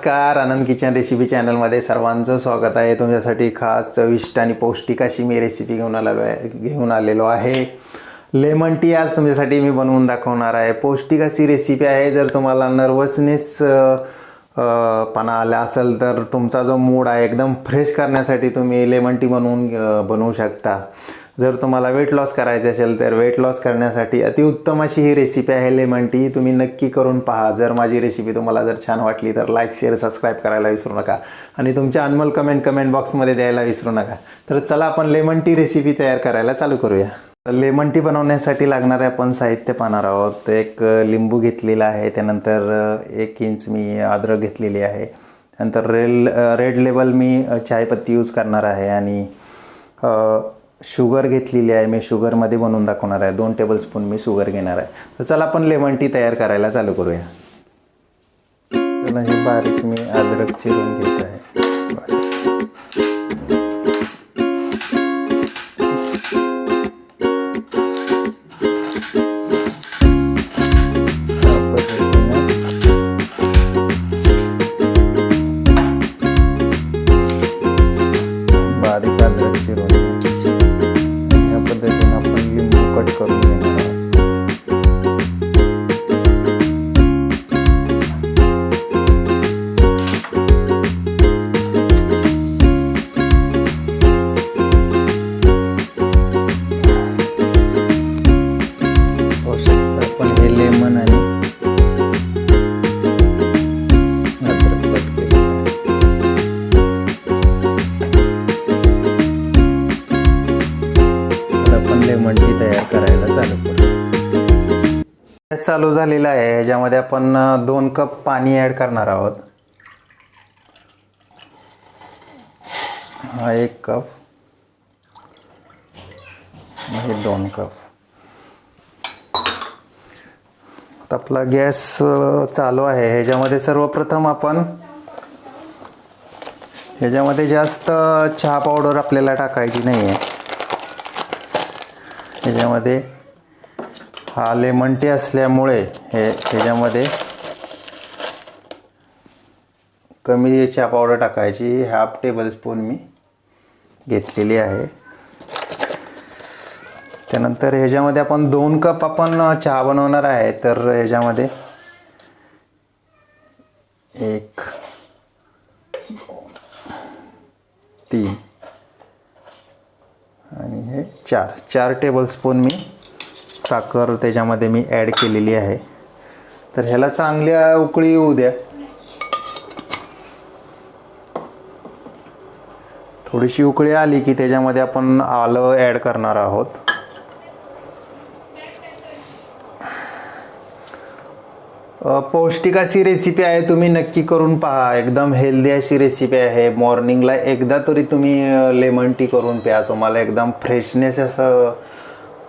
नमस्कार, आनंद kitchen recipe चॅनलमध्ये सर्वांचं स्वागत आहे. तुमच्यासाठी खास चविष्ट आणि पौष्टिक अशी मी रेसिपी घेऊन आलेलो आहे. लेमन टी आज तुमच्यासाठी मी बनवून दाखवणार आहे. पौष्टिक अशी रेसिपी आहे. जर तुम्हाला नर्वसनेस पणा आला असेल तर तुमचा जो मूड आहे एकदम फ्रेश करण्यासाठी तुम्ही लेमन टी बनवू शकता. जर तुम्हाला वेट लॉस करायचे असेल तर वेट लॉस करण्यासाठी अतिउत्तम अशी ही रेसिपी आहे लेमन टी. तुम्ही नक्की करून पहा. जर माझी रेसिपी तुम्हाला जर छान वाटली तर लाईक शेअर सबस्क्राईब करायला विसरू नका आणि तुमच्या अनमोल कमेंट बॉक्समध्ये द्यायला विसरू नका. तर चला आपण लेमन टी रेसिपी तयार करायला चालू करूया. लेमन टी बनवण्यासाठी लागणारे आपण साहित्य पाहणार आहोत. एक लिंबू घेतलेला आहे, त्यानंतर 1 इंच मी अद्रक घेतलेली आहे, नंतर रेड लेबल मी चायपत्ती यूज करणार आहे आणि शुगर घेतलेली आहे. मी शुगरमध्ये बनवून दाखवणार आहे. 2 टेबलस्पून मी शुगर घेणार आहे. तर चला आपण लेमन टी तयार करायला चालू करूया. चला हे बारीक मी अद्रक चिरून घेत आहे. बारीक अद्रक चिरून या पद्धतीने आपण लिंबू कट करून घेणार आहोत. आपण हे लेमन आणि अद्रक कट केलेलं आहे. आपण लेमन टी तयार करायला चालू करू. चालू झालेला आहे. ह्याच्यामध्ये आपण 2 कप पाणी ॲड करणार आहोत. हा 1 कप, हे 2 कप. आपला गॅस चालू आहे. ह्याच्यामध्ये सर्वप्रथम आपण ह्याच्यामध्ये जास्त चहा पावडर आपल्याला टाकायची नाही आहे. ह्याच्यामध्ये हा लेमन टी असल्यामुळे ह्याच्यामध्ये कमी चहा पावडर टाकायची. 1/2 टेबलस्पून मी घेतलेली आहे. त्यानंतर ह्याच्यामध्ये आपण 2 कप आपण चहा बनवणार आहे. तर ह्याच्यामध्ये 1 3 आणि हे 4 टेबलस्पून मी साखर त्याच्यामध्ये मी ॲड केलेली आहे. तर ह्याला चांगल्या उकळी येऊ द्या. थोडीशी उकळी आली की त्याच्यामध्ये आपण आलं ॲड करणार आहोत. पौष्टिक अशी रेसिपी आहे. तुम्ही नक्की करून पहा. एकदम हेल्दी अशी रेसिपी आहे. मॉर्निंगला एकदा तरी तुम्ही लेमन टी करून प्या. तुम्हाला एकदम फ्रेशनेस असं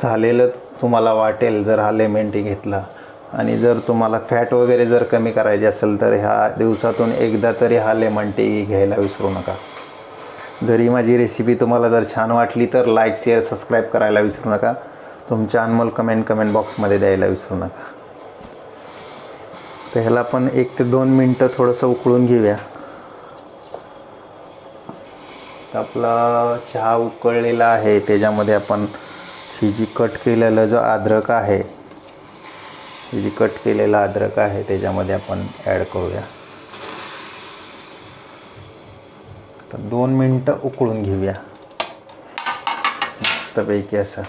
झालेलं तुम्हाला वाटेल जर हा लेमन टी घेतला. आणि जर तुम्हाला फॅट वगैरे जर कमी करायचे असेल तर ह्या दिवसातून एकदा तरी हा लेमन टी घ्यायला विसरू नका. जरी माझी रेसिपी तुम्हाला जर छान वाटली तर लाईक शेअर सबस्क्राईब करायला विसरू नका. तुमच्या अनमोल कमेंट बॉक्समध्ये द्यायला विसरू नका. तर ह्याला आपण 1 ते 2 मिनटं थोडंसं उकळून घेऊया. आपला चहा उकळलेला आहे. त्याच्यामध्ये आपण ही जी कट केलेलं जो अद्रक आहे, ही जी कट केलेला अद्रक आहे त्याच्यामध्ये आपण ॲड करूया. तर 2 मिनटं उकळून घेऊया मस्तपैकी असं.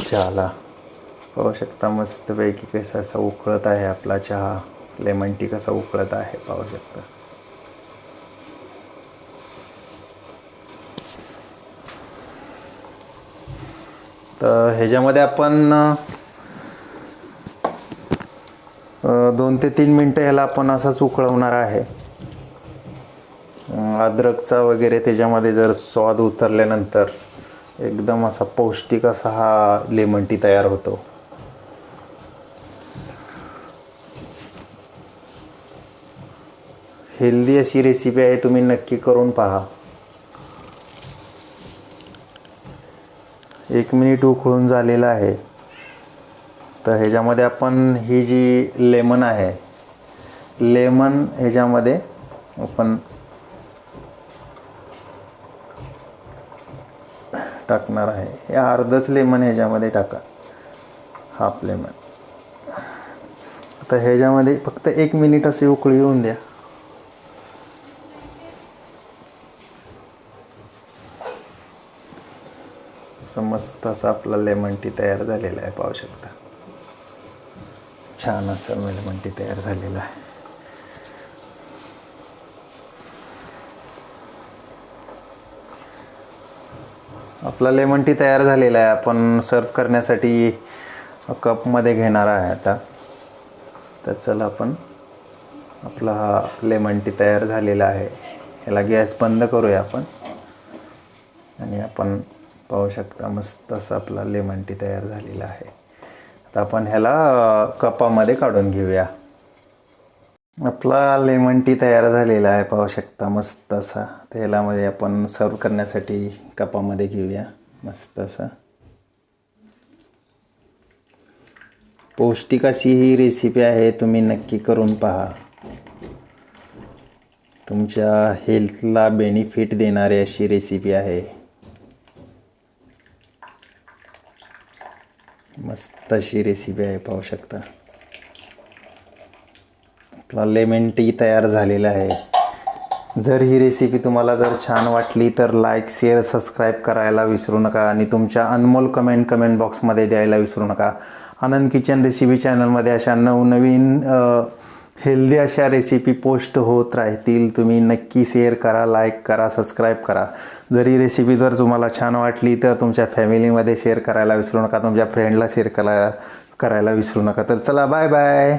चहाला पाहू शकता मस्तपैकी कसं असं उकळत आहे आपला चहा. लेमन टी कसा उकळत आहे पाहू शकता. तर ह्याच्यामध्ये आपण 2 ते 3 मिनटं ह्याला आपण असंच उकळवणार आहे. अद्रकचा वगैरे त्याच्यामध्ये जर स्वाद उतरल्यानंतर एकदम असा पौष्टिक असा हा लेमन टी तयार होतो. हेल्दी अशी रेसिपी आहे. तुम्ही नक्की करून पहा. 1 मिनिट उकळून झालेला आहे. तर ह्याच्यामध्ये आपण ही जी लेमन आहे लेमन ह्याच्यामध्ये आपण टाकणार आहे. हे अर्धच लेमन ह्याच्यामध्ये टाका, हाफ लेमन. आता ह्याच्यामध्ये फक्त 1 मिनिट अशी उकळी येऊन द्या. असं मस्त असा आपला लेमन टी तयार झालेला आहे, पाहू शकता. छान असं लेमन टी तयार झालेला आहे. आपला लेमन टी तयार झालेला आहे. आपण सर्व करण्यासाठी कपमध्ये घेणार आहे आता. तर चला आपण आपला हा लेमन टी तयार झालेला आहे. याला गॅस बंद करूया आपण. आणि आपण पाहू शकता मस्त असा आपला लेमन टी तयार झालेला आहे. आता आपण ह्याला कपामध्ये काढून घेऊया. आपला लेमन टी तयार झालेला आहे, पाहू शकता मस्त असा. तेलामध्ये आपण सर्व करण्यासाठी कपामध्ये घेऊया मस्त असा. पौष्टिक अशी ही रेसिपी आहे, तुम्ही नक्की करून पहा. तुमच्या हेल्थला बेनिफिट देणारी अशी रेसिपी आहे. मस्त अशी रेसिपी आहे, पाहू शकता. आपला लेमन टी तयार झालेला आहे. जर ही रेसिपी तुम्हाला जर छान वाटली तर लाईक, शेअर, सबस्क्राईब करायला विसरू नका. आणि तुमच्या अनमोल कमेंट बॉक्समध्ये द्यायला विसरू नका. आनंद किचन रेसिपी चॅनलमध्ये अशा नवनवीन हेल्दी अशा रेसिपी पोस्ट होत राहतील. तुम्ही नक्की शेअर करा, लाईक करा, सबस्क्राईब करा. जर ही रेसिपी जर तुम्हाला छान वाटली तर तुमच्या फॅमिलीमध्ये शेअर करायला विसरू नका. तुमच्या फ्रेंडला शेअर करायला विसरू नका. तर चला, बाय बाय.